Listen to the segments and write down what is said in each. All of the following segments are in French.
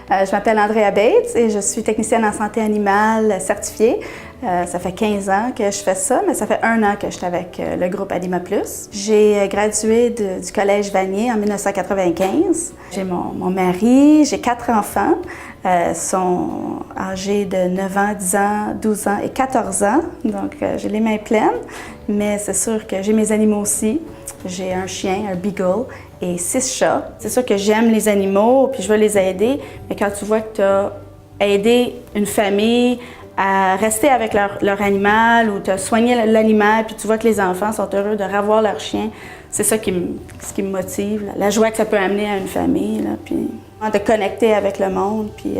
Je m'appelle Andrea Bates et je suis technicienne en santé animale certifiée. Ça fait 15 ans que je fais ça, mais ça fait 1 an que je suis avec le groupe Anima Plus. J'ai gradué du Collège Vanier en 1995. J'ai mon mari, j'ai 4 enfants. Sont âgés de 9 ans, 10 ans, 12 ans et 14 ans. Donc, j'ai les mains pleines. Mais c'est sûr que j'ai mes animaux aussi. J'ai un chien, un beagle et 6 chats. C'est sûr que j'aime les animaux puis je veux les aider. Mais quand tu vois que tu as aidé une famille à rester avec leur animal ou tu as soigné l'animal puis tu vois que les enfants sont heureux de revoir leur chien, c'est ça ce qui me motive, la joie que ça peut amener à une famille, là, puis de connecter avec le monde, puis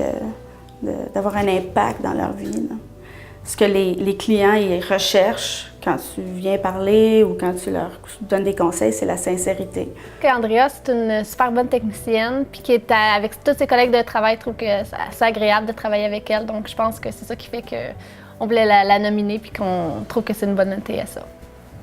d'avoir un impact dans leur vie. Là. Ce que les clients ils recherchent quand tu viens parler ou quand tu leur donnes des conseils, c'est la sincérité. Andrea, c'est une super bonne technicienne, puis qui est avec tous ses collègues de travail, je trouve que c'est agréable de travailler avec elle. Donc, je pense que c'est ça qui fait qu'on voulait la nominer, puis qu'on trouve que c'est une bonne TSA.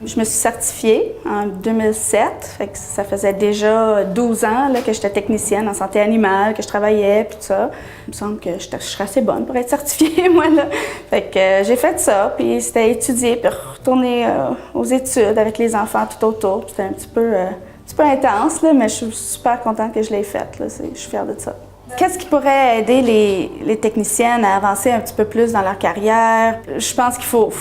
Je me suis certifiée en 2007, fait que ça faisait déjà 12 ans là, que j'étais technicienne en santé animale, que je travaillais, puis tout ça. Il me semble que je serais assez bonne pour être certifiée, moi, là. Fait que j'ai fait ça, puis c'était étudier, puis retourner aux études avec les enfants tout autour. C'était un petit peu intense, là, mais je suis super contente que je l'ai faite, là. Je suis fière de ça. Qu'est-ce qui pourrait aider les techniciennes à avancer un petit peu plus dans leur carrière? Je pense qu'il faut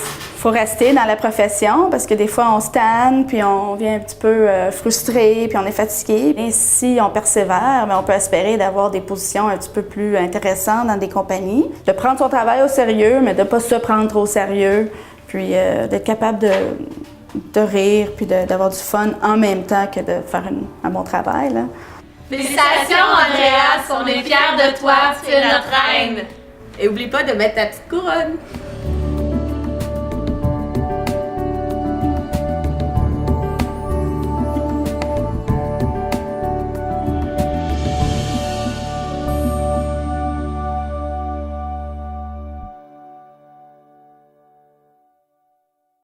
rester dans la profession parce que des fois, on se tanne, puis on vient un petit peu frustré, puis on est fatigué. Et si on persévère, bien, on peut espérer d'avoir des positions un petit peu plus intéressantes dans des compagnies. De prendre son travail au sérieux, mais de ne pas se prendre trop au sérieux, puis d'être capable de rire, puis d'avoir du fun en même temps que de faire un bon travail, là. Félicitations, Andrea! On est fiers de toi, tu es notre reine! Et oublie pas de mettre ta petite couronne!